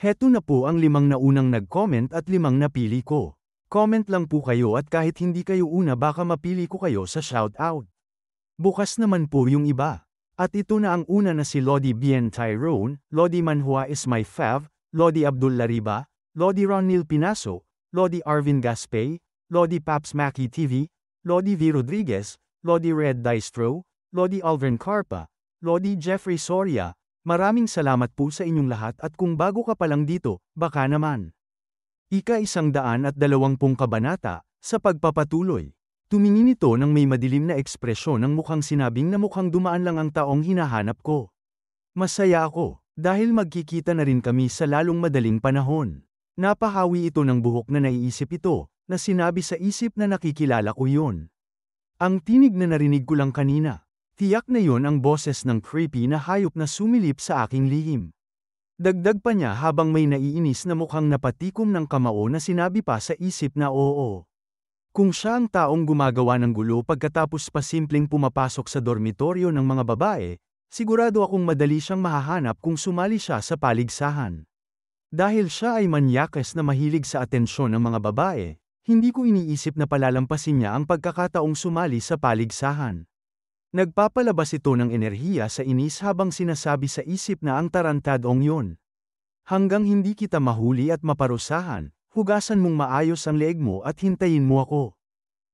Heto na po ang 5 na unang nag-comment at 5 napili ko. Comment lang po kayo at kahit hindi kayo una baka mapili ko kayo sa shoutout. Bukas naman po yung iba. At ito na ang una na si Lodi Bien Tyrone, Lodi Manhua is my fav, Lodi Abdul Lariba, Lodi Ronil Pinaso, Lodi Arvin Gaspay, Lodi Paps Maki TV, Lodi V. Rodriguez, Lodi Red Distro, Lodi Alvin Carpa, Lodi Jeffrey Soria. Maraming salamat po sa inyong lahat at kung bago ka pa lang dito, baka naman. Ika-120 kabanata, sa pagpapatuloy. Tumingin ito ng may madilim na ekspresyon ng mukhang sinabing na mukhang dumaan lang ang taong hinahanap ko. Masaya ako, dahil magkikita na rin kami sa lalong madaling panahon. Napahawi ito ng buhok na naiisip ito, na sinabi sa isip na nakikilala ko yun. Ang tinig na narinig ko lang kanina. Tiyak na yon ang boses ng creepy na hayop na sumilip sa aking lihim. Dagdag pa niya habang may naiinis na mukhang napatikom ng kamao na sinabi pa sa isip na oo. Kung siya ang taong gumagawa ng gulo pagkatapos pa simpleng pumapasok sa dormitoryo ng mga babae, sigurado akong madali siyang mahahanap kung sumali siya sa paligsahan. Dahil siya ay manyakes na mahilig sa atensyon ng mga babae, hindi ko iniisip na palalampasin niya ang pagkakataong sumali sa paligsahan. Nagpapalabas ito ng enerhiya sa inis habang sinasabi sa isip na ang tarantadong yun. Hanggang hindi kita mahuli at maparusahan, hugasan mong maayos ang leeg mo at hintayin mo ako.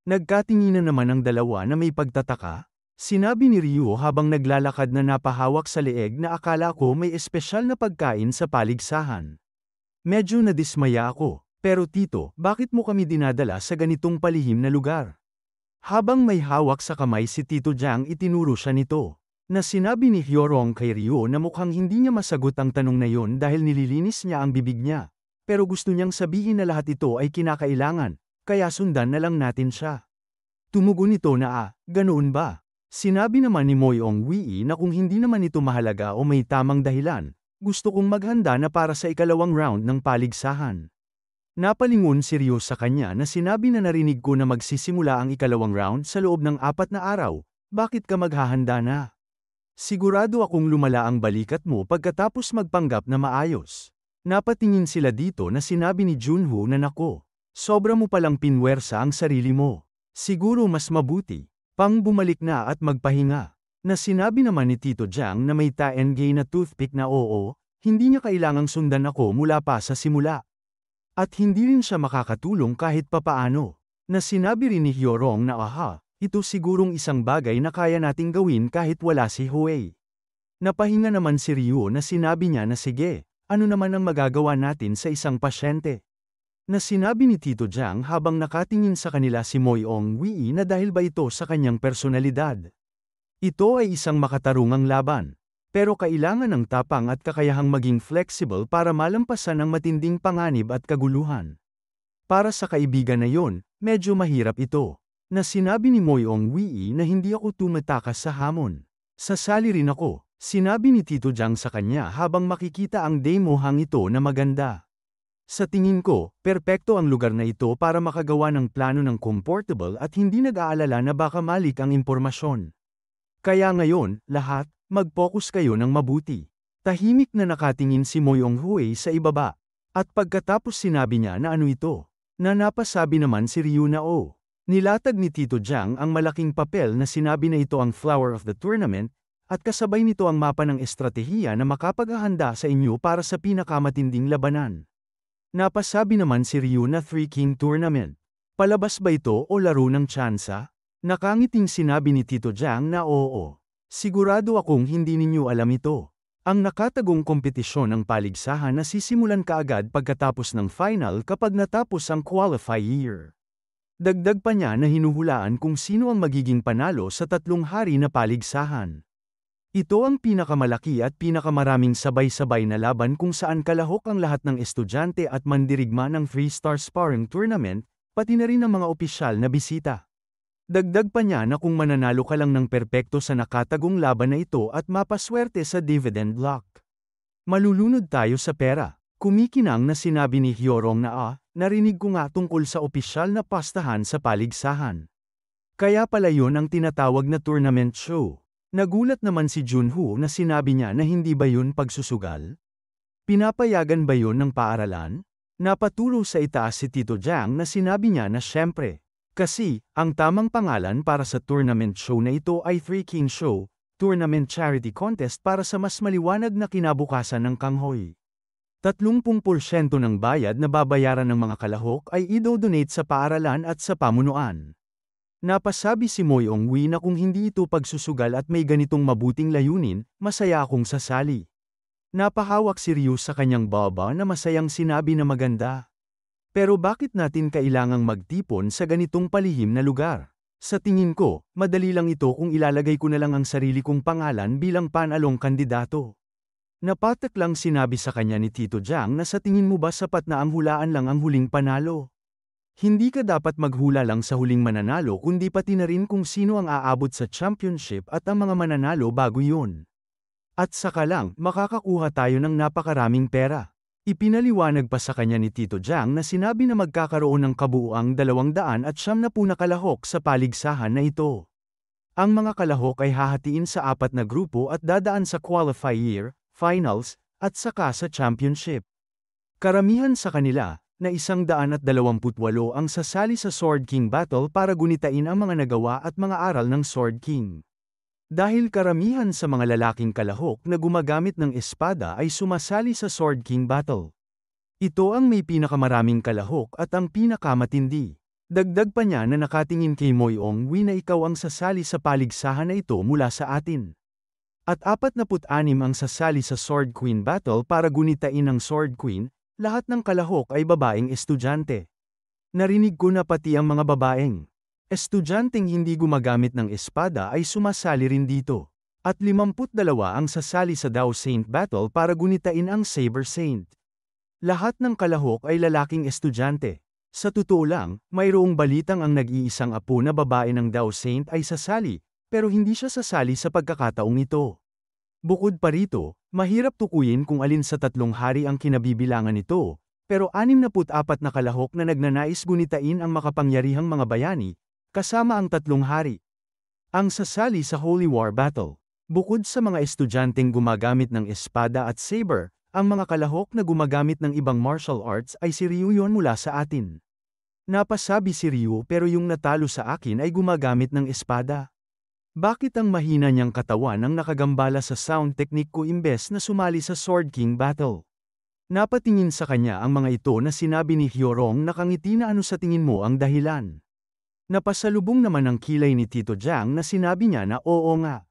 Nagkatinginan naman ang dalawa na may pagtataka. Sinabi ni Ryu habang naglalakad na napahawak sa leeg na akala ko may espesyal na pagkain sa paligsahan. Medyo nadismaya ako, pero tito, bakit mo kami dinadala sa ganitong palihim na lugar? Habang may hawak sa kamay si Tito Jiang itinuro siya nito, na sinabi ni Hyorong kay Ryo na mukhang hindi niya masagot ang tanong na yon dahil nililinis niya ang bibig niya, pero gusto niyang sabihin na lahat ito ay kinakailangan, kaya sundan na lang natin siya. Tumugon ito na ganoon ba? Sinabi naman ni Moyong Wei na kung hindi naman ito mahalaga o may tamang dahilan, gusto kong maghanda na para sa ikalawang round ng paligsahan. Napalingon si Ryo sa kanya na sinabi na narinig ko na magsisimula ang ikalawang round sa loob ng 4 na araw, bakit ka maghahanda na? Sigurado akong lumala ang balikat mo pagkatapos magpanggap na maayos. Napatingin sila dito na sinabi ni Junho na nako, sobra mo palang pinwersa ang sarili mo. Siguro mas mabuti, pang bumalik na at magpahinga. Na sinabi naman ni Tito Jiang na may taengay na toothpick na oo, hindi niya kailangang sundan ako mula pa sa simula. At hindi rin siya makakatulong kahit papaano. Na sinabi rin ni Hyorong na ito sigurong isang bagay na kaya nating gawin kahit wala si Huey. Napahinga naman si Ryo na sinabi niya na sige, ano naman ang magagawa natin sa isang pasyente? Na sinabi ni Tito Jiang habang nakatingin sa kanila si Moyong Wei na dahil ba ito sa kanyang personalidad. Ito ay isang makatarungang laban. Pero kailangan ng tapang at kakayahang maging flexible para malampasan ang matinding panganib at kaguluhan. Para sa kaibigan na yon, medyo mahirap ito. Na sinabi ni Moyong Wei na hindi ako tumatakas sa hamon. Sasali rin ako, sinabi ni Tito Jiang sa kanya habang makikita ang demohang ito na maganda. Sa tingin ko, perpekto ang lugar na ito para makagawa ng plano ng comfortable at hindi nag-aalala na baka malik ang impormasyon. Kaya ngayon, lahat, mag-focus kayo ng mabuti. Tahimik na nakatingin si Moyong Huey sa ibaba. At pagkatapos sinabi niya na ano ito, na napasabi naman si Ryu na Nilatag ni Tito Jiang ang malaking papel na sinabi na ito ang flower of the tournament, at kasabay nito ang mapa ng estratehiya na makapaghahanda sa inyo para sa pinakamatinding labanan. Napasabi naman si Ryu na 3 King Tournament. Palabas ba ito o laro ng tsansa? Nakangiting sinabi ni Tito Jiang na oo. Sigurado akong hindi ninyo alam ito. Ang nakatagong kompetisyon ng paligsahan na sisimulan kaagad pagkatapos ng final kapag natapos ang qualifier. Dagdag pa niya na hinuhulaan kung sino ang magiging panalo sa 3 hari na paligsahan. Ito ang pinakamalaki at pinakamaraming sabay-sabay na laban kung saan kalahok ang lahat ng estudyante at mandirigma ng 3-star sparring tournament, pati na rin ang mga opisyal na bisita. Dagdag pa niya na kung mananalo ka lang ng perpekto sa nakatagong laban na ito at mapaswerte sa dividend block. Malulunod tayo sa pera. Kumikinang na sinabi ni Hyorong na narinig ko nga tungkol sa opisyal na pastahan sa paligsahan. Kaya pala yun ang tinatawag na tournament show. Nagulat naman si Junho na sinabi niya na hindi ba yun pagsusugal? Pinapayagan ba yun ng paaralan? Napaturo sa itaas si Tito Jang na sinabi niya na siyempre. Kasi, ang tamang pangalan para sa tournament show na ito ay Three Kings Show, Tournament Charity Contest para sa mas maliwanag na kinabukasan ng Kanghoy. 30% ng bayad na babayaran ng mga kalahok ay i-donate sa paaralan at sa pamunuan. Napasabi si Moyong Wee na kung hindi ito pagsusugal at may ganitong mabuting layunin, masaya akong sasali. Napahawak si Ryu sa kanyang baba na masayang sinabi na maganda. Pero bakit natin kailangang magtipon sa ganitong palihim na lugar? Sa tingin ko, madali lang ito kung ilalagay ko na lang ang sarili kong pangalan bilang panalong kandidato. Napatak lang sinabi sa kanya ni Tito Jang na sa tingin mo ba sapat na ang hulaan lang ang huling panalo? Hindi ka dapat maghula lang sa huling mananalo kundi pati na rin kung sino ang aabot sa championship at ang mga mananalo bago yun. At saka lang, makakakuha tayo ng napakaraming pera. Ipinaliwanag pa sa kanya ni Tito Jang na sinabi na magkakaroon ng kabuuang 270 na kalahok sa paligsahan na ito. Ang mga kalahok ay hahatiin sa 4 na grupo at dadaan sa qualifier, finals, at saka sa championship. Karamihan sa kanila, na 128 ang sasali sa Sword King Battle para gunitain ang mga nagawa at mga aral ng Sword King. Dahil karamihan sa mga lalaking kalahok na gumagamit ng espada ay sumasali sa Sword King Battle. Ito ang may pinakamaraming kalahok at ang pinakamatindi. Dagdag pa niya na nakatingin kay Moyong Wee na ikaw ang sasali sa paligsahan na ito mula sa atin. At 46 ang sasali sa Sword Queen Battle para gunitain ang Sword Queen, lahat ng kalahok ay babaeng estudyante. Narinig ko na pati ang mga babaeng estudyanteng hindi gumagamit ng espada ay sumasali rin dito. At 52 ang sasali sa Dao Saint Battle para gunitain ang Saber Saint. Lahat ng kalahok ay lalaking estudyante. Sa totoo lang, mayroong balitang ang nag-iisang apo na babae ng Dao Saint ay sasali, pero hindi siya sasali sa pagkakataong ito. Bukod pa rito, mahirap tukuyin kung alin sa 3 hari ang kinabibilangan nito, pero 64 na kalahok na nagnanais gunitain ang makapangyarihang mga bayani, kasama ang 3 hari. Ang sasali sa Holy War Battle. Bukod sa mga estudyanteng gumagamit ng espada at saber, ang mga kalahok na gumagamit ng ibang martial arts ay si Ryu yon mula sa atin. Napasabi si Ryu pero yung natalo sa akin ay gumagamit ng espada. Bakit ang mahina niyang katawan ang nakagambala sa sound technique ko imbes na sumali sa Sword King Battle? Napatingin sa kanya ang mga ito na sinabi ni Hyorong nakangiti na ano sa tingin mo ang dahilan. Napasalubong naman ang kilay ni Tito Jang na sinabi niya na oo nga.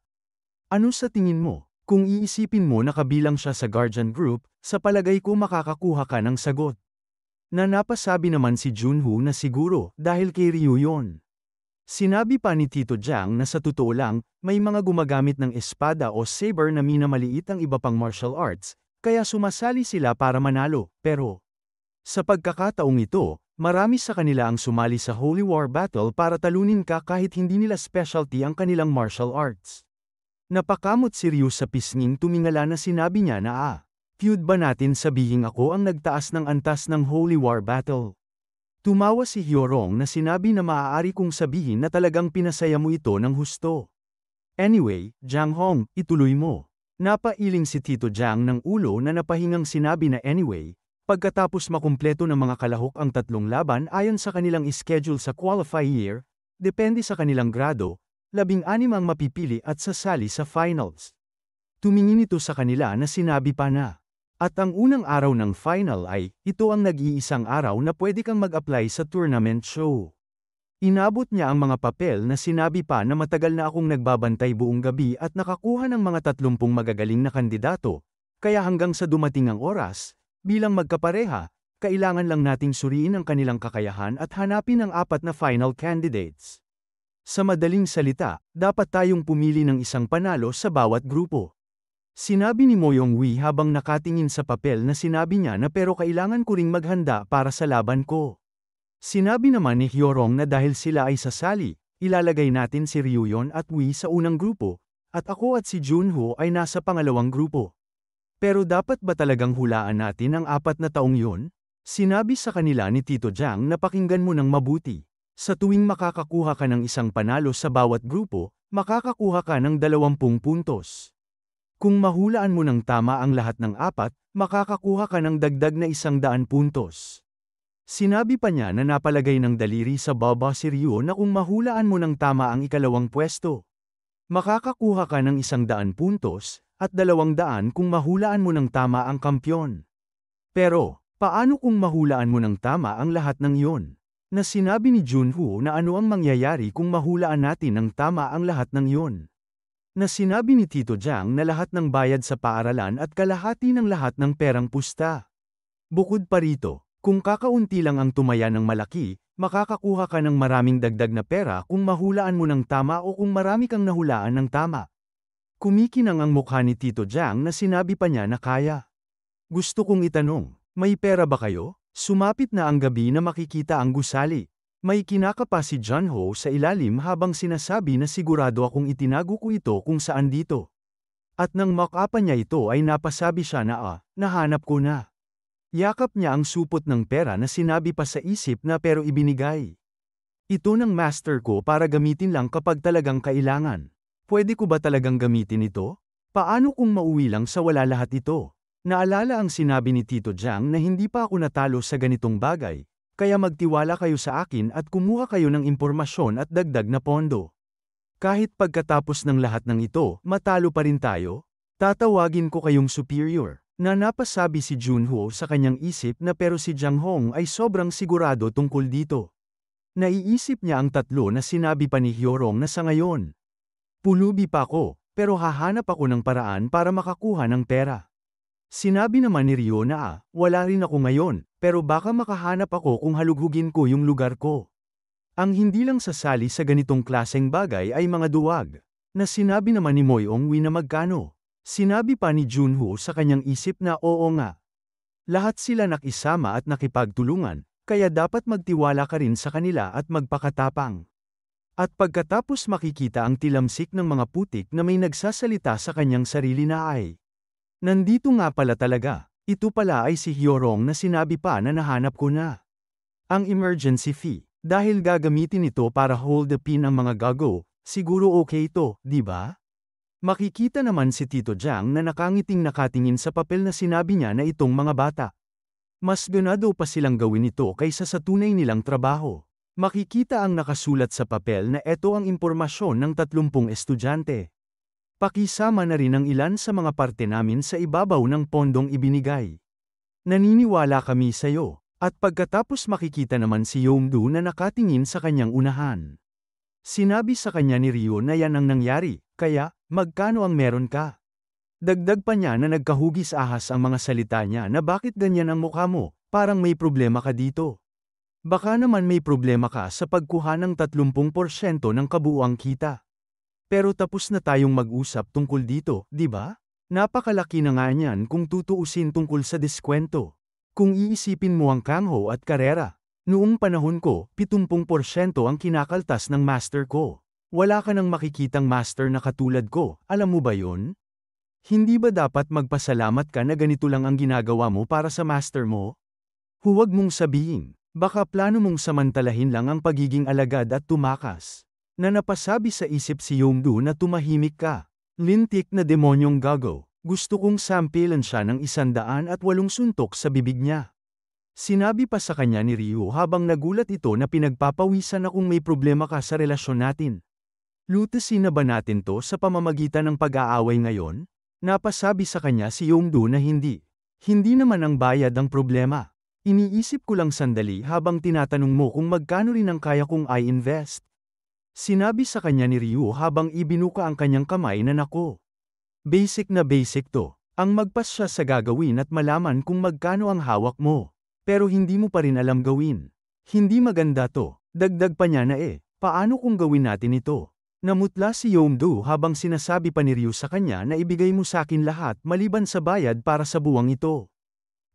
Ano sa tingin mo? Kung iisipin mo na kabilang siya sa Guardian Group, sa palagay ko makakakuha ka ng sagot. Na napasabi naman si Junho na siguro dahil kay Ryu yon. Sinabi pa ni Tito Jang na sa totoo lang, may mga gumagamit ng espada o saber na minamaliit ang iba pang martial arts, kaya sumasali sila para manalo, pero sa pagkakataong ito, marami sa kanila ang sumali sa Holy War Battle para talunin ka kahit hindi nila specialty ang kanilang martial arts. Napakamot si Ryu sa pisnging tumingala na sinabi niya na feud ba natin sabihin ako ang nagtaas ng antas ng Holy War Battle? Tumawa si Hyorong na sinabi na maaari kong sabihin na talagang pinasaya mo ito ng husto. Anyway, Jang Hong, ituloy mo. Napailing si Tito Jang ng ulo na napahingang sinabi na anyway, pagkatapos makumpleto ng mga kalahok ang 3 laban ayon sa kanilang schedule sa qualifier, depende sa kanilang grado, 16 ang mapipili at sasali sa finals. Tumingin ito sa kanila na sinabi pa na. At ang unang araw ng final ay, ito ang nag-iisang araw na pwede kang mag-apply sa tournament show. Inabot niya ang mga papel na sinabi pa na matagal na akong nagbabantay buong gabi at nakakuha ng mga 30 magagaling na kandidato, kaya hanggang sa dumating ang oras, bilang magkapareha, kailangan lang nating suriin ang kanilang kakayahan at hanapin ang 4 na final candidates. Sa madaling salita, dapat tayong pumili ng isang panalo sa bawat grupo. Sinabi ni Moyong Wee habang nakatingin sa papel na sinabi niya na pero kailangan ko ring maghanda para sa laban ko. Sinabi naman ni Hyorong na dahil sila ay sasali, ilalagay natin si Ryu yon at Wee sa unang grupo, at ako at si Junho ay nasa pangalawang grupo. Pero dapat ba talagang hulaan natin ang 4 na taong yon? Sinabi sa kanila ni Tito Jang na pakinggan mo ng mabuti. Sa tuwing makakakuha ka ng isang panalo sa bawat grupo, makakakuha ka ng 20 puntos. Kung mahulaan mo ng tama ang lahat ng apat, makakakuha ka ng dagdag na 100 puntos. Sinabi pa niya na napalagay ng daliri sa baba si Ryo na kung mahulaan mo ng tama ang ikalawang pwesto, makakakuha ka ng 100 puntos, at 200 kung mahulaan mo ng tama ang kampyon. Pero, paano kung mahulaan mo ng tama ang lahat ng iyon? Na sinabi ni Junho na ano ang mangyayari kung mahulaan natin ng tama ang lahat ng iyon. Na sinabi ni Tito Jiang na lahat ng bayad sa paaralan at kalahati ng lahat ng perang pusta. Bukod pa rito, kung kakaunti lang ang tumaya ng malaki, makakakuha ka ng maraming dagdag na pera kung mahulaan mo ng tama o kung marami kang nahulaan ng tama. Kumikinang ang mukha ni Tito Jiang na sinabi pa niya na kaya. Gusto kong itanong, may pera ba kayo? Sumapit na ang gabi na makikita ang gusali. May kinakapa si Junho sa ilalim habang sinasabi na sigurado akong itinago ko ito kung saan dito. At nang makapan niya ito ay napasabi siya na nahanap ko na. Yakap niya ang supot ng pera na sinabi pa sa isip na pero ibinigay. Ito ng master ko para gamitin lang kapag talagang kailangan. Pwede ko ba talagang gamitin ito? Paano kung mauwi lang sa wala lahat ito? Naalala ang sinabi ni Tito Jiang na hindi pa ako natalo sa ganitong bagay, kaya magtiwala kayo sa akin at kumuha kayo ng impormasyon at dagdag na pondo. Kahit pagkatapos ng lahat ng ito, matalo pa rin tayo, tatawagin ko kayong superior. Na napasabi si Junho sa kanyang isip na pero si Jiang Hong ay sobrang sigurado tungkol dito. Naiisip niya ang tatlo na sinabi pa ni Hyorong na sa ngayon. Pulubi pa ako, pero hahanap ako ng paraan para makakuha ng pera. Sinabi naman ni Ryo na wala rin ako ngayon, pero baka makahanap ako kung halughugin ko yung lugar ko. Ang hindi lang sasali sa ganitong klaseng bagay ay mga duwag. Na sinabi naman ni Moyong Wee na magkano. Sinabi pa ni Junho sa kanyang isip na oo nga. Lahat sila nakisama at nakipagtulungan, kaya dapat magtiwala ka rin sa kanila at magpakatapang. At pagkatapos makikita ang tilamsik ng mga putik na may nagsasalita sa kanyang sarili na ay. Nandito nga pala talaga, ito pala ay si Hyorong na sinabi pa na nahanap ko na. Ang emergency fee, dahil gagamitin ito para hold the pin ang mga gago, siguro okay ito, di ba? Makikita naman si Tito Jiang na nakangiting nakatingin sa papel na sinabi niya na itong mga bata. Mas ganado pa silang gawin ito kaysa sa tunay nilang trabaho. Makikita ang nakasulat sa papel na ito ang impormasyon ng 30 estudyante. Pakisama na rin ang ilan sa mga parte namin sa ibabaw ng pondong ibinigay. Naniniwala kami sa iyo, at pagkatapos makikita naman si Yongdu na nakatingin sa kanyang unahan. Sinabi sa kanya ni Ryo na yan ang nangyari, kaya, magkano ang meron ka? Dagdag pa niya na nagkahugis ahas ang mga salita niya na bakit ganyan ang mukha mo, parang may problema ka dito. Baka naman may problema ka sa pagkuha ng 30% ng kabuuang kita. Pero tapos na tayong mag-usap tungkol dito, di ba? Napakalaki na nga niyan kung tutuusin tungkol sa diskwento. Kung iisipin mo ang kangho at karera. Noong panahon ko, 70% ang kinakaltas ng master ko. Wala ka nang makikitang master na katulad ko, alam mo ba yon? Hindi ba dapat magpasalamat ka na ganito lang ang ginagawa mo para sa master mo? Huwag mong sabihin, baka plano mong samantalahin lang ang pagiging alagad at tumakas. Na napasabi sa isip si Yongdu na tumahimik ka. Lintik na demonyong gago, gusto kong sampilan siya ng 108 suntok sa bibig niya. Sinabi pa sa kanya ni Ryo habang nagulat ito na pinagpapawisan na kung may problema ka sa relasyon natin. Lutasin na ba natin to sa pamamagitan ng pag-aaway ngayon? Napasabi sa kanya si Yongdu na hindi. Hindi naman ang bayad ang problema. Iniisip ko lang sandali habang tinatanong mo kung magkano rin ang kaya kong i-invest. Sinabi sa kanya ni Ryo habang ibinuka ang kanyang kamay na nako. Basic na basic to. Ang magpas siya sa gagawin at malaman kung magkano ang hawak mo. Pero hindi mo pa rin alam gawin. Hindi maganda to. Dagdag pa niya na paano kung gawin natin ito? Namutla si Yongdu habang sinasabi pa ni Ryo sa kanya na ibigay mo sa akin lahat maliban sa bayad para sa buwang ito.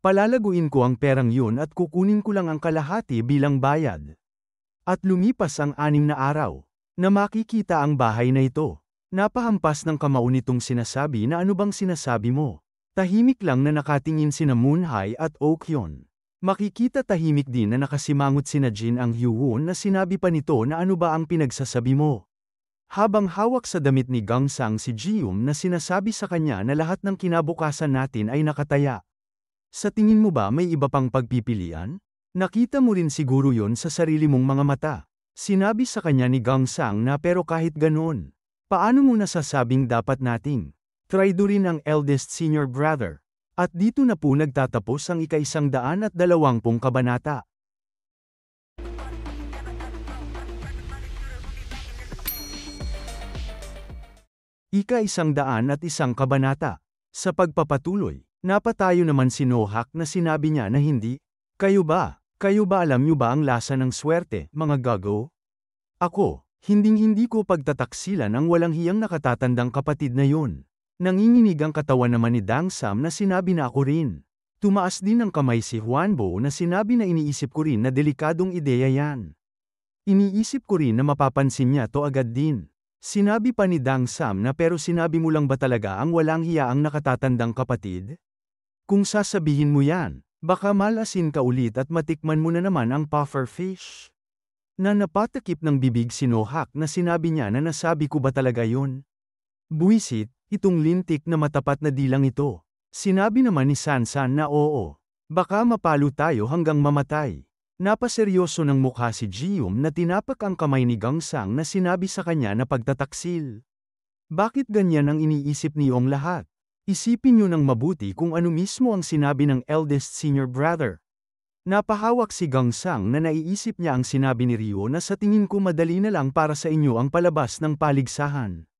Palalaguin ko ang perang yun at kukunin ko lang ang kalahati bilang bayad. At lumipas ang 6 na araw. Na makikita ang bahay na ito. Napahampas ng kamao nitong sinasabi na ano bang sinasabi mo? Tahimik lang na nakatingin sina Moonhye at Oakyon. Makikita tahimik din na nakasimangot sina Jin ang Hyewon na sinabi pa nito na ano ba ang pinagsasabi mo? Habang hawak sa damit ni Gangsang si Jium na sinasabi sa kanya na lahat ng kinabukasan natin ay nakataya. Sa tingin mo ba may iba pang pagpipilian? Nakita mo rin siguro yon sa sarili mong mga mata. Sinabi sa kanya ni Gangsang na pero kahit ganoon, paano mo nasasabing dapat nating traidorin ang eldest senior brother? At dito na po nagtatapos ang ika-120 kabanata. Ika-101 kabanata. Sa pagpapatuloy, napatayo naman si Nohak na sinabi niya na hindi, Kayo ba alam niyo ba ang lasa ng swerte, mga gago? Ako, hinding-hindi ko pagtataksilan ang walang hiyang nakatatandang kapatid na yun. Nanginginig ang katawan naman ni Dangsam na sinabi na ako rin. Tumaas din ang kamay si Huanbo na sinabi na iniisip ko rin na delikadong ideya yan. Iniisip ko rin na mapapansin niya to agad din. Sinabi pa ni Dangsam na pero sinabi mo lang ba talaga ang walang hiyaang nakatatandang kapatid? Kung sasabihin mo yan, baka malasin ka ulit at matikman mo na naman ang puffer fish. Na napatakip ng bibig si Nohak na sinabi niya na nasabi ko ba talaga yun? Buwisit, itong lintik na matapat na dilang ito. Sinabi naman ni Sansan na oo. Baka mapalo tayo hanggang mamatay. Napaseryoso ng mukha si Jium na tinapak ang kamay ni Gangsang na sinabi sa kanya na pagtataksil. Bakit ganyan ang iniisip niyong lahat? Isipin niyo ng mabuti kung ano mismo ang sinabi ng eldest senior brother. Napahawak si Gangsang na naiisip niya ang sinabi ni Ryo na sa tingin ko madali na lang para sa inyo ang palabas ng paligsahan.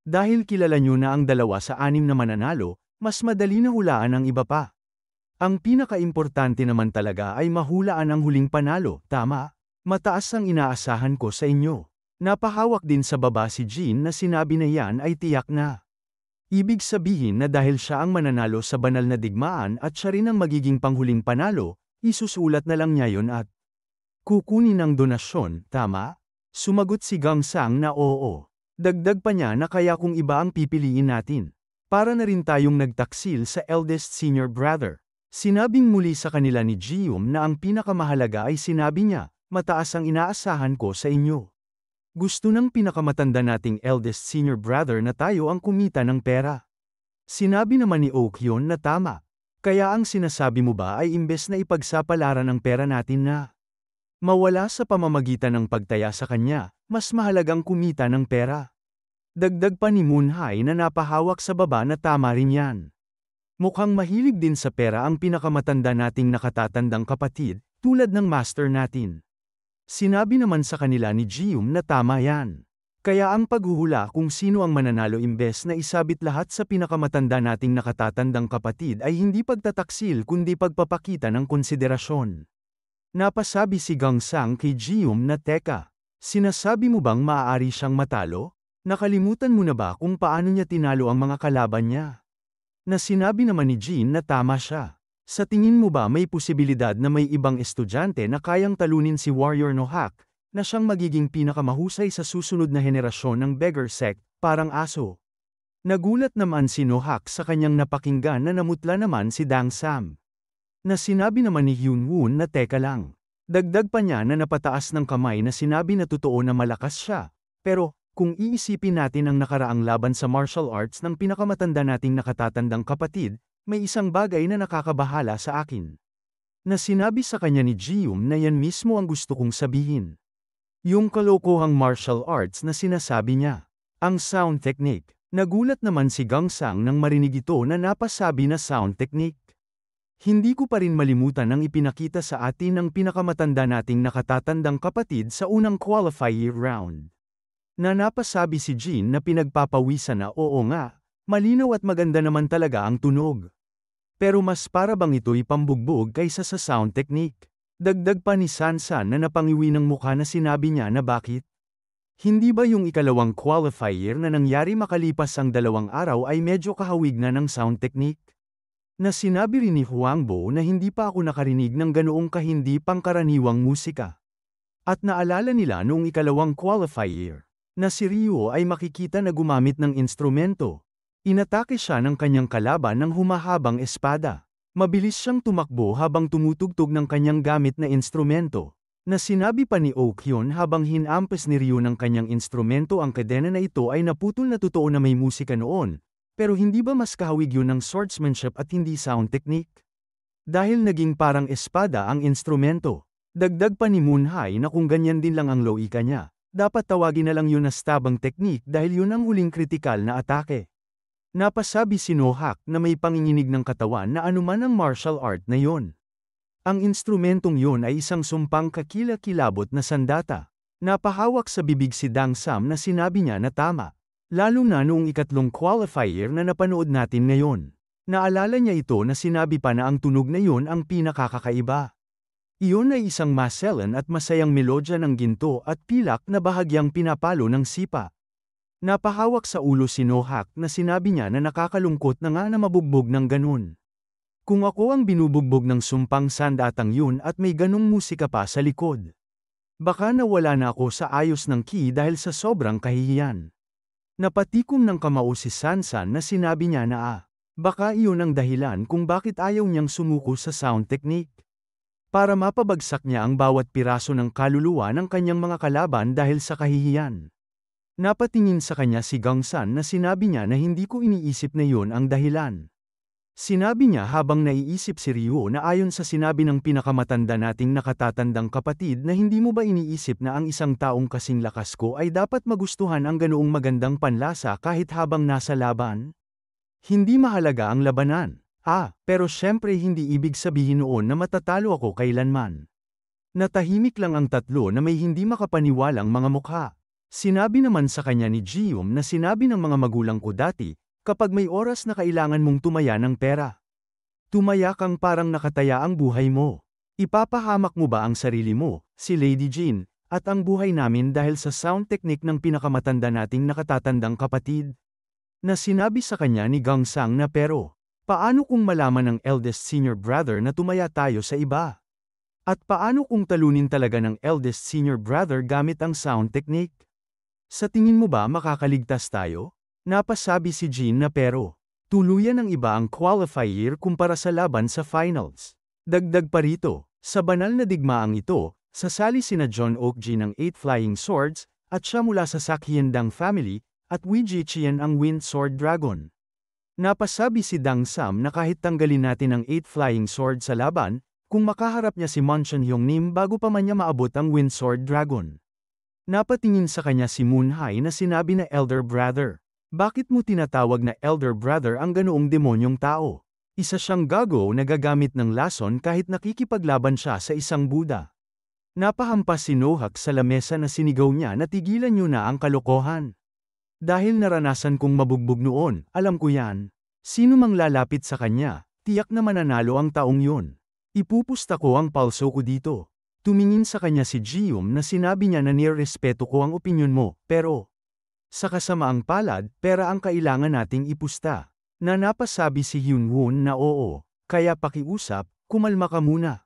Dahil kilala niyo na ang 2 sa 6 na mananalo, mas madali na hulaan ang iba pa. Ang pinakaimportante naman talaga ay mahulaan ang huling panalo, tama? Mataas ang inaasahan ko sa inyo. Napahawak din sa baba si Jin na sinabi na yan ay tiyak na. Ibig sabihin na dahil siya ang mananalo sa banal na digmaan at siya rin ang magiging panghuling panalo, isusulat na lang niya yon at kukunin ang donasyon, tama? Sumagot si Gangsang na oo. Dagdag pa niya na kaya kung iba ang pipiliin natin. Para na rin tayong nagtaksil sa eldest senior brother. Sinabing muli sa kanila ni Jium na ang pinakamahalaga ay sinabi niya, mataas ang inaasahan ko sa inyo. Gusto ng pinakamatanda nating eldest senior brother na tayo ang kumita ng pera. Sinabi naman ni Oakyon na tama. Kaya ang sinasabi mo ba ay imbes na ipagsapalaran ang pera natin na mawala sa pamamagitan ng pagtaya sa kanya, mas mahalagang kumita ng pera. Dagdag pa ni Moonhai na napahawak sa baba na tama rin yan. Mukhang mahilig din sa pera ang pinakamatanda nating nakatatandang kapatid, tulad ng master natin. Sinabi naman sa kanila ni Jium na tama yan. Kaya ang paghuhula kung sino ang mananalo imbes na isabit lahat sa pinakamatanda nating nakatatandang kapatid ay hindi pagtataksil kundi pagpapakita ng konsiderasyon. Napasabi si Gangsang kay Jium na teka, sinasabi mo bang maaari siyang matalo? Nakalimutan mo na ba kung paano niya tinalo ang mga kalaban niya? Na sinabi naman ni Jin na tama siya. Sa tingin mo ba may posibilidad na may ibang estudyante na kayang talunin si Warrior Nohak, na siyang magiging pinakamahusay sa susunod na henerasyon ng beggar sect, parang aso? Nagulat naman si Nohak sa kanyang napakinggan na namutla naman si Dangsam. Na sinabi naman ni Hyunwoon na teka lang. Dagdag pa niya na napataas ng kamay na sinabi na totoo na malakas siya, pero kung iisipin natin ang nakaraang laban sa martial arts ng pinakamatanda nating nakatatandang kapatid, may isang bagay na nakakabahala sa akin. Na sinabi sa kanya ni Jium na yan mismo ang gusto kong sabihin. Yung kalokohang martial arts na sinasabi niya. Ang sound technique. Nagulat naman si Gangsang nang marinig ito na napasabi na sound technique. Hindi ko pa rin malimutan ang ipinakita sa atin ng pinakamatanda nating nakatatandang kapatid sa unang qualifier round. Na napasabi si Jin na pinagpapawisan na oo nga, malinaw at maganda naman talaga ang tunog. Pero mas para bang ito'y pambugbog kaysa sa sound technique. Dagdag pa ni Sansan na napangiwi ng mukha na sinabi niya na bakit? Hindi ba yung ikalawang qualifier na nangyari makalipas ang 2 araw ay medyo kahawig na ng sound technique? Na sinabi rin ni Huangbo na hindi pa ako nakarinig ng ganoong kahindi pangkaraniwang musika. At naalala nila noong ikalawang qualifier, na si Ryo ay makikita na gumamit ng instrumento. Inatake siya ng kanyang kalaban ng humahabang espada. Mabilis siyang tumakbo habang tumutugtog ng kanyang gamit na instrumento. Na sinabi pa ni Oh Hyun habang hinampes ni Ryu ng kanyang instrumento ang kadena na ito ay naputol na totoo na may musika noon, pero hindi ba mas kahawig yun ng swordsmanship at hindi sound technique? Dahil naging parang espada ang instrumento. Dagdag pa ni Moonhye na kung ganyan din lang ang loika niya, dapat tawagin na lang yun na stabang technique dahil yun ang huling kritikal na atake. Napasabi si Nohak na may panginginig ng katawan na anuman ang martial art na yon. Ang instrumentong yon ay isang sumpang kakila-kilabot na sandata. Napahawak sa bibig si Dang Sam na sinabi niya na tama. Lalo na noong ikatlong qualifier na napanood natin ngayon. Naalala niya ito na sinabi pa na ang tunog na yon ang pinakakakaiba. Iyon ay isang maselan at masayang melodya ng ginto at pilak na bahagyang pinapalo ng sipa. Napahawak sa ulo si Nohak na sinabi niya na nakakalungkot na nga na mabugbog ng ganun. Kung ako ang binubugbog ng sumpang sandatang yun at may ganung musika pa sa likod. Baka nawala na ako sa ayos ng ki dahil sa sobrang kahihiyan. Napatikom ng kamao si Sansan na sinabi niya na baka iyon ang dahilan kung bakit ayaw niyang sumuko sa sound technique. Para mapabagsak niya ang bawat piraso ng kaluluwa ng kanyang mga kalaban dahil sa kahihiyan. Napatingin sa kanya si Gangsan na sinabi niya na hindi ko iniisip na yun ang dahilan. Sinabi niya habang naiisip si Ryo na ayon sa sinabi ng pinakamatanda nating nakatatandang kapatid na hindi mo ba iniisip na ang isang taong kasing lakas ko ay dapat magustuhan ang ganoong magandang panlasa kahit habang nasa laban? Hindi mahalaga ang labanan. Pero syempre hindi ibig sabihin noon na matatalo ako kailanman. Natahimik lang ang tatlo na may hindi makapaniwalang mga mukha. Sinabi naman sa kanya ni Jium na sinabi ng mga magulang ko dati, kapag may oras na kailangan mong tumaya ng pera. Tumaya kang parang nakataya ang buhay mo. Ipapahamak mo ba ang sarili mo, si Lady Jean, at ang buhay namin dahil sa sound technique ng pinakamatanda nating nakatatandang kapatid? Na sinabi sa kanya ni Gangsang na pero, paano kung malaman ng eldest senior brother na tumaya tayo sa iba? At paano kung talunin talaga ng eldest senior brother gamit ang sound technique? Sa tingin mo ba makakaligtas tayo? Napasabi si Jean na pero, tuluyan ng iba ang qualifier kumpara sa laban sa finals. Dagdag pa rito, sa banal na digmaang ito, sasali sina John Oakji ng 8 Flying Swords, at siya mula sa Sakhyendang family, at Wei Jiqian ang Wind Sword Dragon. Napasabi si Dang Sam na kahit tanggalin natin ang 8 Flying Sword sa laban, kung makaharap niya si Monchon Hyungnim bago pa man niya maabot ang Wind Sword Dragon. Napatingin sa kanya si Moonhye na sinabi na Elder Brother. Bakit mo tinatawag na Elder Brother ang ganoong demonyong tao? Isa siyang gago na gagamit ng lason kahit nakikipaglaban siya sa isang Buddha. Napahampas si Nohak sa lamesa na sinigaw niya na tigilan niyo na ang kalokohan. Dahil naranasan kong mabugbog noon, alam ko yan. Sino mang lalapit sa kanya, tiyak na mananalo ang taong yun. Ipupusta ko ang palso ko dito. Tumingin sa kanya si Jium na sinabi niya na nirespeto ko ang opinyon mo, pero sa kasamaang palad, pera ang kailangan nating ipusta. Na napasabi si Hyunwon na oo, kaya pakiusap, kumalma ka muna.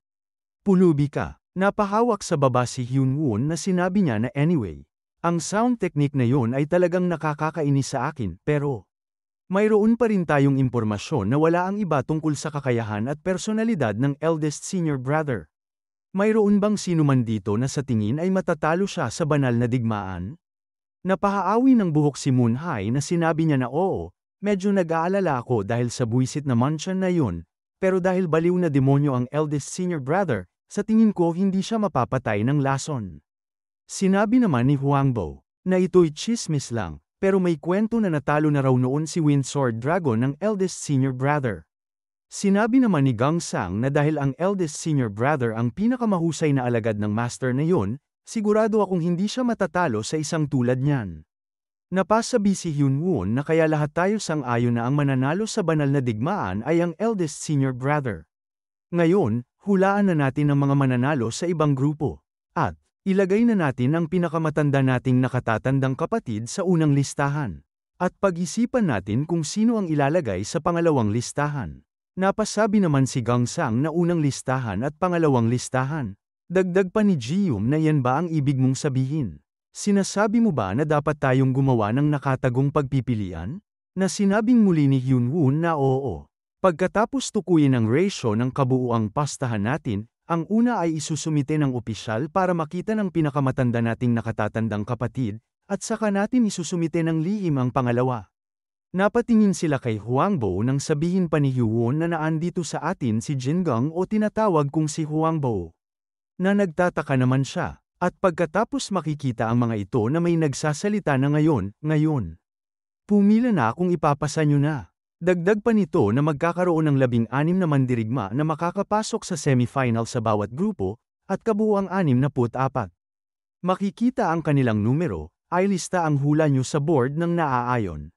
Pulubi ka. Napahawak sa baba si Hyunwon na sinabi niya na anyway. Ang sound technique na yon ay talagang nakakakainis sa akin, pero mayroon pa rin tayong impormasyon na wala ang iba tungkol sa kakayahan at personalidad ng eldest senior brother. Mayroon bang sino man dito na sa tingin ay matatalo siya sa banal na digmaan? Napahaawi ng buhok si Moonhye na sinabi niya na oo, medyo nag-aalala ako dahil sa buwisit na Monchon na yun, pero dahil baliw na demonyo ang eldest senior brother, sa tingin ko hindi siya mapapatay ng lason. Sinabi naman ni Huangbo, na ito'y chismis lang, pero may kwento na natalo na raw noon si Wind Sword Dragon ng eldest senior brother. Sinabi naman ni Gangsang na dahil ang eldest senior brother ang pinakamahusay na alagad ng master na yun, sigurado akong hindi siya matatalo sa isang tulad niyan. Napasabi si Hyunwon na kaya lahat tayo sang-ayon na ang mananalo sa banal na digmaan ay ang eldest senior brother. Ngayon, hulaan na natin ang mga mananalo sa ibang grupo. At, ilagay na natin ang pinakamatanda nating nakatatandang kapatid sa unang listahan. At pag-isipan natin kung sino ang ilalagay sa pangalawang listahan. Napasabi naman si Gangsang na unang listahan at pangalawang listahan. Dagdag pa ni Jium na yan ba ang ibig mong sabihin? Sinasabi mo ba na dapat tayong gumawa ng nakatagong pagpipilian? Na sinabing muli ni Hyunwon na oo. Pagkatapos tukuyin ang ratio ng kabuuang pastahan natin, Ang una ay isusumite ng opisyal para makita ng pinakamatanda nating nakatatandang kapatid, at saka natin isusumite ng lihim ang pangalawa. Napatingin sila kay Huangbo nang sabihin pa ni Yuwon na naandito sa atin si Jingang o tinatawag kong si Huangbo. Na nagtataka naman siya, at pagkatapos makikita ang mga ito na may nagsasalita na ngayon. Pumila na kung ipapasa nyo na. Dagdag pa nito na magkakaroon ng 16 na mandirigma na makakapasok sa semifinal sa bawat grupo, at kabuuang 64. Makikita ang kanilang numero, ay lista ang hula nyo sa board ng naaayon.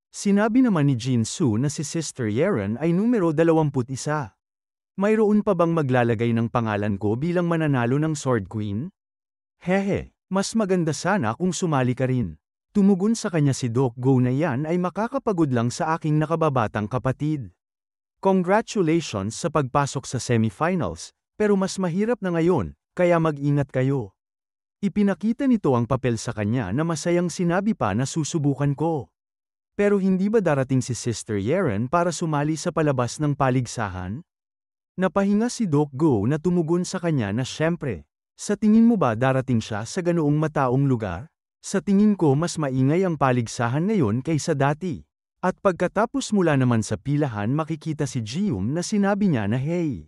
Sinabi naman ni Jinsu na si Sister Yeon ay numero 21. Mayroon pa bang maglalagay ng pangalan ko bilang mananalo ng Sword Queen? Hehe, mas maganda sana kung sumali ka rin. Tumugon sa kanya si Doc Go na yan ay makakapagod lang sa aking nakababatang kapatid. Congratulations sa pagpasok sa semifinals, pero mas mahirap na ngayon, kaya mag-ingat kayo. Ipinakita nito ang papel sa kanya na masayang sinabi pa na susubukan ko. Pero hindi ba darating si Sister Yeon para sumali sa palabas ng paligsahan? Napahinga si Doc Go na tumugon sa kanya na syempre. Sa tingin mo ba darating siya sa ganoong mataong lugar? Sa tingin ko mas maingay ang paligsahan ngayon kaysa dati. At pagkatapos mula naman sa pilahan makikita si Jium na sinabi niya na hey.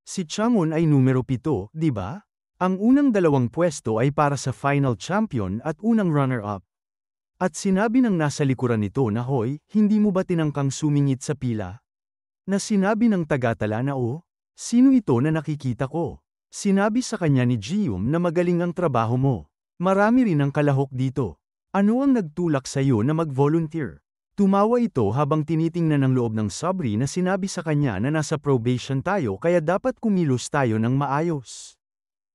Si Changwon ay numero 7, di ba? Ang unang dalawang pwesto ay para sa final champion at unang runner-up. At sinabi ng nasa likuran nito na hoy, hindi mo ba tinangkang sumingit sa pila? Na sinabi ng tagatala na sino ito na nakikita ko? Sinabi sa kanya ni Jium na magaling ang trabaho mo. Marami rin ang kalahok dito. Ano ang nagtulak sa iyo na mag-volunteer? Tumawa ito habang tinitingnan ang loob ng sabri na sinabi sa kanya na nasa probation tayo kaya dapat kumilos tayo ng maayos.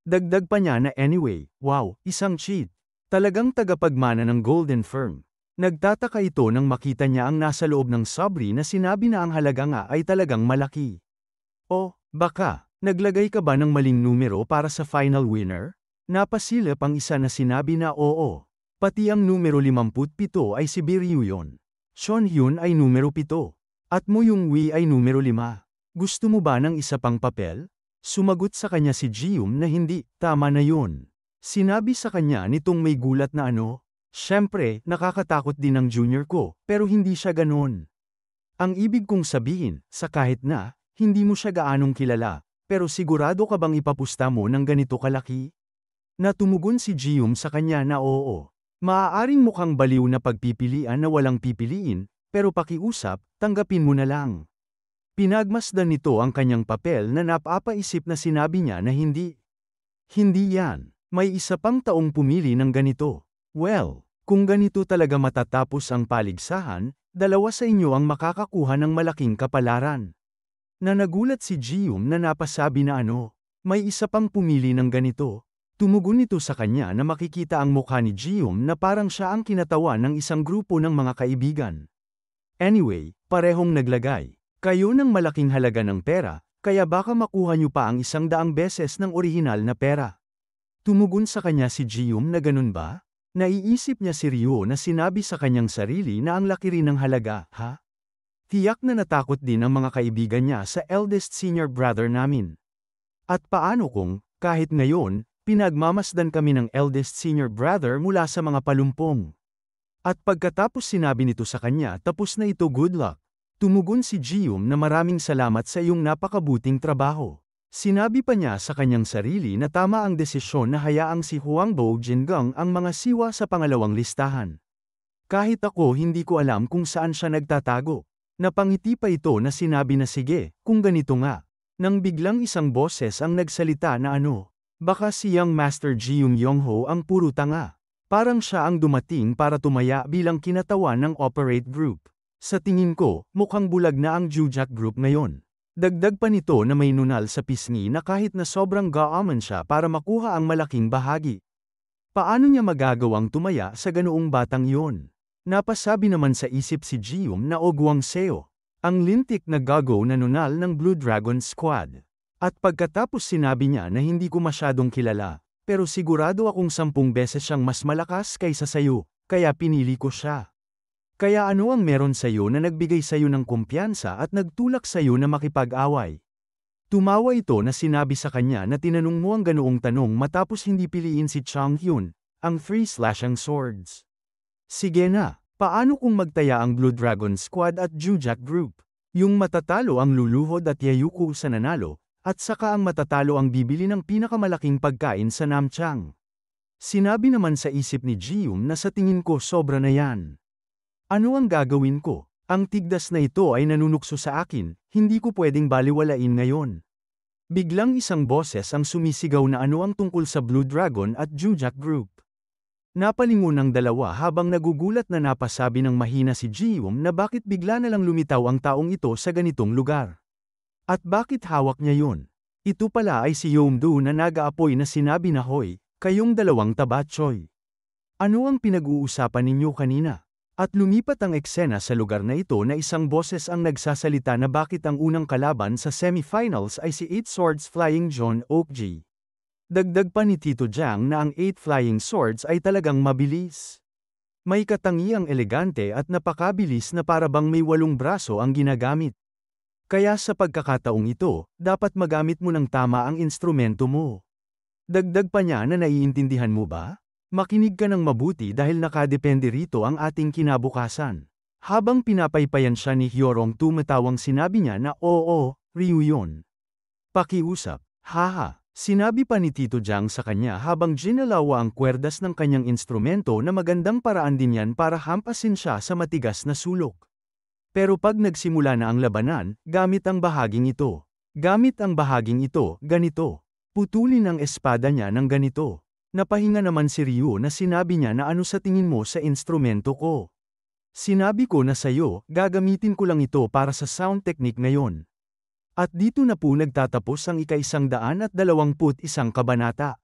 Dagdag pa niya na anyway, wow, isang cheat. Talagang tagapagmana ng Golden Firm. Nagtataka ito nang makita niya ang nasa loob ng sabri na sinabi na ang halaga nga ay talagang malaki. Baka, naglagay ka ba ng maling numero para sa final winner? Napasilip ang isa na sinabi na oo. Pati ang numero 57 ay si Biryuyon. Seonhyun ay numero 7. At Mo Yung-wi ay numero 5. Gusto mo ba ng isa pang papel? Sumagot sa kanya si Jium na hindi, tama na yun. Sinabi sa kanya nitong may gulat na syempre, nakakatakot din ang junior ko, pero hindi siya ganon. Ang ibig kong sabihin, sa kahit na, hindi mo siya gaanong kilala, pero sigurado ka bang ipapusta mo ng ganito kalaki? Natumugon si Jium sa kanya na oo. Maaaring mukhang baliw na pagpipilian na walang pipiliin, pero pakiusap, tanggapin mo na lang. Pinagmasdan nito ang kanyang papel na napapaisip na sinabi niya na hindi. Hindi yan. May isa pang taong pumili ng ganito. Well, kung ganito talaga matatapos ang paligsahan, dalawa sa inyo ang makakakuha ng malaking kapalaran. Na nagulat si Jium na napasabi na may isa pang pumili ng ganito. Tumugon ito sa kanya na makikita ang mukha ni Jium na parang siya ang kinatawan ng isang grupo ng mga kaibigan. Anyway, parehong naglagay. Kayo ng malaking halaga ng pera, kaya baka makuha niyo pa ang 100 beses ng orihinal na pera. Tumugon sa kanya si Jium na ganun ba? Naiisip niya si Ryo na sinabi sa kanyang sarili na ang laki rin ng halaga, ha? Tiyak na natakot din ang mga kaibigan niya sa eldest senior brother namin. At paano kung, kahit ngayon, pinagmamasdan kami ng eldest senior brother mula sa mga palumpong. At pagkatapos sinabi nito sa kanya tapos na ito good luck. Tumugon si Jium na maraming salamat sa iyong napakabuting trabaho. Sinabi pa niya sa kanyang sarili na tama ang desisyon na hayaang si Huangbo Jingang ang mga siwa sa pangalawang listahan. Kahit ako hindi ko alam kung saan siya nagtatago. Napangiti pa ito na sinabi na sige, kung ganito nga. Nang biglang isang boses ang nagsalita na baka si Young Master Jium Yongho ang puro tanga. Parang siya ang dumating para tumaya bilang kinatawan ng Operate Group. Sa tingin ko, mukhang bulag na ang Jujak Group ngayon. Dagdag pa nito na may nunal sa pisngi na kahit na sobrang gaaman siya para makuha ang malaking bahagi. Paano niya magagawang tumaya sa ganoong batang iyon? Napasabi naman sa isip si Jium na Ogwang Seo, ang lintik na gago na nunal ng Blue Dragon Squad. At pagkatapos sinabi niya na hindi ko masyadong kilala, pero sigurado akong 10 beses siyang mas malakas kaysa sayo, kaya pinili ko siya. Kaya ano ang meron sayo na nagbigay sayo ng kumpiyansa at nagtulak sayo na makipag-away? Tumawa ito na sinabi sa kanya na tinanong mo ang ganoong tanong matapos hindi piliin si Chang Hyun, ang 3/ang swords. Sige na, paano kung magtaya ang Blue Dragon Squad at Jujak Group? Yung matatalo ang luluhod at yayuko sa nanalo, at saka ang matatalo ang bibili ng pinakamalaking pagkain sa Namchang. Sinabi naman sa isip ni Jium na sa tingin ko sobra na yan. Ano ang gagawin ko? Ang tigdas na ito ay nanunukso sa akin, hindi ko pwedeng baliwalain ngayon. Biglang isang boses ang sumisigaw na ano ang tungkol sa Blue Dragon at Jujak Group. Napalingon ang dalawa habang nagugulat na napasabi ng mahina si Jium na bakit bigla na lang lumitaw ang taong ito sa ganitong lugar. At bakit hawak niya yun? Ito pala ay si Yomdu na nag-aapoy na sinabi na hoy, kayong dalawang tabatsoy. Ano ang pinag-uusapan ninyo kanina? At lumipat ang eksena sa lugar na ito na isang boses ang nagsasalita na bakit ang unang kalaban sa semifinals ay si 8 Swords Flying John Oakji. Dagdag pa ni Tito Jiang na ang 8 Flying Swords ay talagang mabilis. May katangiang elegante at napakabilis na parabang may 8 braso ang ginagamit. Kaya sa pagkakataong ito, dapat magamit mo ng tama ang instrumento mo. Dagdag pa niya na naiintindihan mo ba? Makinig ka ng mabuti dahil nakadepende rito ang ating kinabukasan. Habang pinapaypayan siya ni Hyorong tumatawang sinabi niya na oo, Ryu yun. Pakiusap, haha. Sinabi pa ni Tito Jiang sa kanya habang ginalawa ang kwerdas ng kanyang instrumento na magandang paraan din yan para hampasin siya sa matigas na sulok. Pero pag nagsimula na ang labanan, gamit ang bahaging ito. Gamit ang bahaging ito, ganito. Putulin ang espada niya ng ganito. Napahinga naman si Ryu na sinabi niya na ano sa tingin mo sa instrumento ko. Sinabi ko na sayo, gagamitin ko lang ito para sa sound technique ngayon. At dito na po nagtatapos ang ika-121 kabanata.